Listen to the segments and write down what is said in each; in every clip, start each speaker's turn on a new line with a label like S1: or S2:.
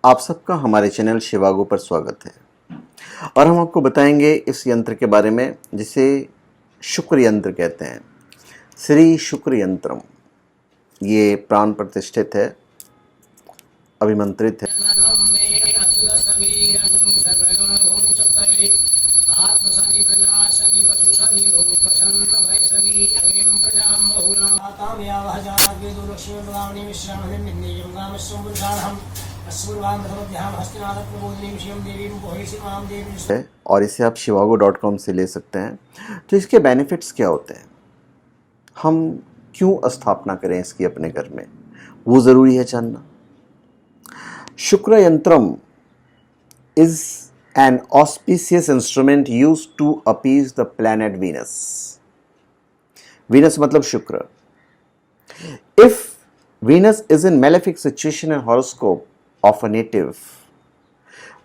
S1: आप सबका हमारे चैनल शिवागो पर स्वागत है और हम आपको बताएंगे इस यंत्र के बारे में जिसे शुक्र यंत्र कहते हैं। श्री शुक्र यंत्रम, ये प्राण प्रतिष्ठित है, अभिमंत्रित है। और इसे आप shivago.com से ले सकते हैं। तो इसके बेनिफिट्स क्या होते हैं, हम क्यों स्थापना करें इसकी अपने घर में, वो ज़रूरी है जानना। शुक्र यंत्रम is an auspicious instrument used to appease the planet Venus. Venus मतलब शुक्र। If Venus is in malefic situation and horoscope of a native,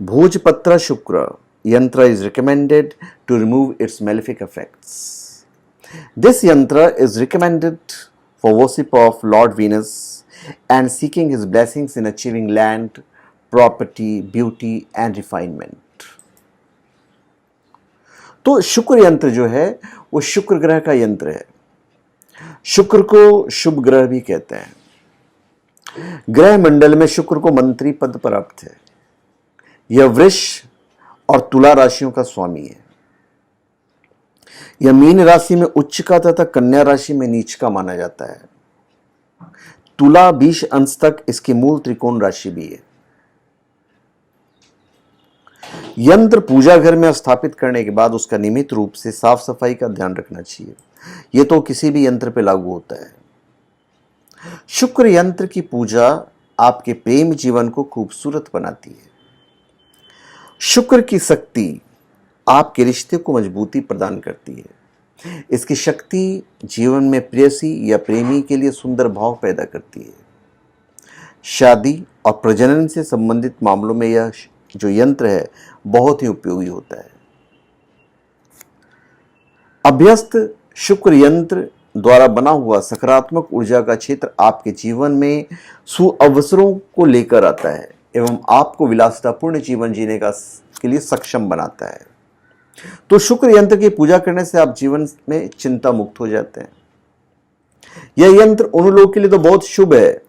S1: Bhojpatra Shukra yantra is recommended to remove its malefic effects. This yantra is recommended for worship of Lord Venus and seeking his blessings in achieving land, property, beauty and refinement. तो शुक्र यंत्र जो है वो शुक्र ग्रह का यंत्र है। शुक्र को शुभ ग्रह भी कहते हैं। ग्रह मंडल में शुक्र को मंत्री पद प्राप्त है। यह वृष और तुला राशियों का स्वामी है। यह मीन राशि में उच्च का तथा कन्या राशि में नीच का माना जाता है। तुला 20 अंश तक इसकी मूल त्रिकोण राशि भी है। यंत्र पूजा घर में स्थापित करने के बाद उसका नियमित रूप से साफ सफाई का ध्यान रखना चाहिए। यह तो किसी भी यंत्र पे लागू होता है। शुक्र यंत्र की पूजा आपके प्रेम जीवन को खूबसूरत बनाती है। शुक्र की शक्ति आपके रिश्ते को मजबूती प्रदान करती है। इसकी शक्ति जीवन में प्रेयसी या प्रेमी के लिए सुंदर भाव पैदा करती है। शादी और प्रजनन से संबंधित मामलों में यह जो यंत्र है बहुत ही उपयोगी होता है। अभ्यस्त शुक्र यंत्र द्वारा बना हुआ सकारात्मक ऊर्जा का क्षेत्र आपके जीवन में सुअवसरों को लेकर आता है एवं आपको विलासितापूर्ण जीवन जीने के लिए सक्षम बनाता है। तो शुक्र यंत्र की पूजा करने से आप जीवन में चिंता मुक्त हो जाते हैं। यह यंत्र उन लोगों के लिए तो बहुत शुभ है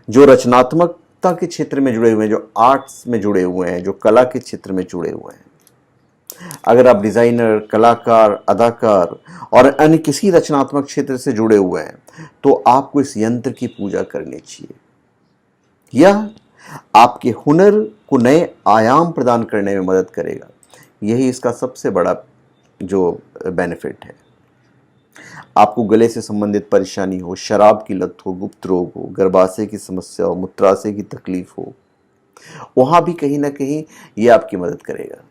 S1: जो रचनात्मकता के क्षेत्र में जुड़े हुए हैं, जो आर्ट्स में जुड़े हुए हैं, जो कला के क्षेत्र में जुड़े हुए हैं। अगर आप डिजाइनर, कलाकार, अदाकार और अन्य किसी रचनात्मक क्षेत्र से जुड़े हुए हैं तो आपको इस यंत्र की पूजा करनी चाहिए। यह आपके हुनर को नए आयाम प्रदान करने में मदद करेगा। यही इसका सबसे बड़ा जो बेनिफिट है। आपको गले से संबंधित परेशानी हो, शराब की लत हो, गुप्त रोग हो, गर्भाशय की समस्या हो, मूत्राशय की तकलीफ हो, वहां भी कहीं ना कहीं यह आपकी मदद करेगा।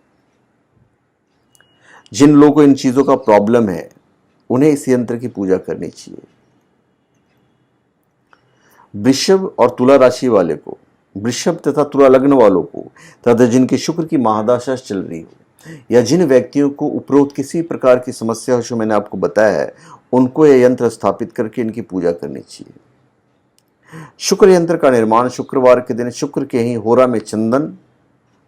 S1: जिन लोगों को इन चीजों का प्रॉब्लम है उन्हें इस यंत्र की पूजा करनी चाहिए। वृषभ और तुला राशि वाले को, वृषभ तथा तुला लग्न वालों को तथा जिनके शुक्र की महादशा चल रही हो या जिन व्यक्तियों को उपरोक्त किसी प्रकार की समस्या हो जो मैंने आपको बताया है, उनको यह यंत्र स्थापित करके इनकी पूजा करनी चाहिए। शुक्र यंत्र का निर्माण शुक्रवार के दिन शुक्र के ही होरा में चंदन,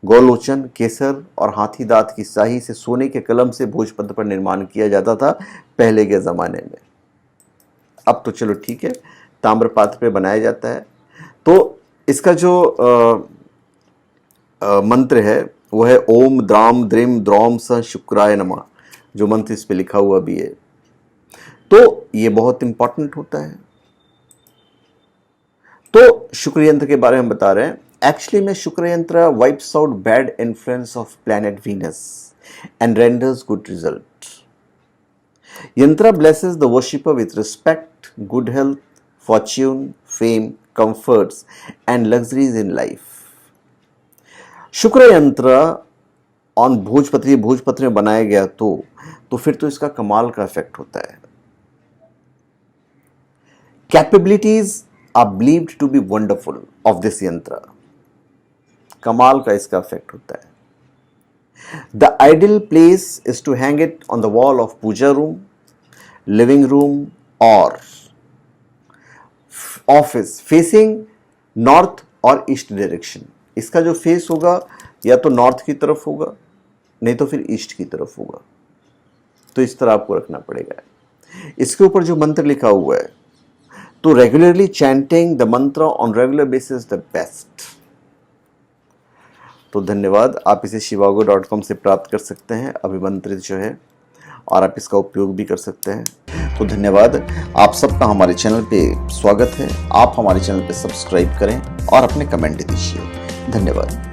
S1: गौलोचन, केसर और हाथी दांत की स्याही से सोने के कलम से भोजपत्र पर निर्माण किया जाता था पहले के ज़माने में। अब तो चलो ठीक है, ताम्रपात्र पे बनाया जाता है। तो इसका जो मंत्र है वो है ओम द्राम द्रिम द्रौम स शुक्राय नमः, जो मंत्र इस पे लिखा हुआ भी है। तो ये बहुत इंपॉर्टेंट होता है। तो शुक्र यंत्र के बारे में बता रहे हैं। एक्चुअली में Shukra yantra wipes out bad influence of planet Venus and renders good result. Yantra blesses the worshipper with respect, good health, fortune, fame, comforts and luxuries in life. Shukra yantra on भोजपत्र में बनाया गया तो फिर तो इसका कमाल का इफेक्ट होता है। Capabilities are believed to be wonderful of this yantra. कमाल का इसका इफेक्ट होता है। The ideal place is to hang it on the wall of puja room, living room और ऑफिस फेसिंग नॉर्थ और ईस्ट डायरेक्शन। इसका जो फेस होगा या तो नॉर्थ की तरफ होगा, नहीं तो फिर ईस्ट की तरफ होगा। तो इस तरह आपको रखना पड़ेगा। इसके ऊपर जो मंत्र लिखा हुआ है, तो रेगुलरली चैंटिंग द मंत्र on regular basis the best. तो धन्यवाद, आप इसे shivago.com से प्राप्त कर सकते हैं, अभिमंत्रित जो है, और आप इसका उपयोग भी कर सकते हैं। तो धन्यवाद, आप सबका हमारे चैनल पे स्वागत है। आप हमारे चैनल पे सब्सक्राइब करें और अपने कमेंट दीजिए। धन्यवाद।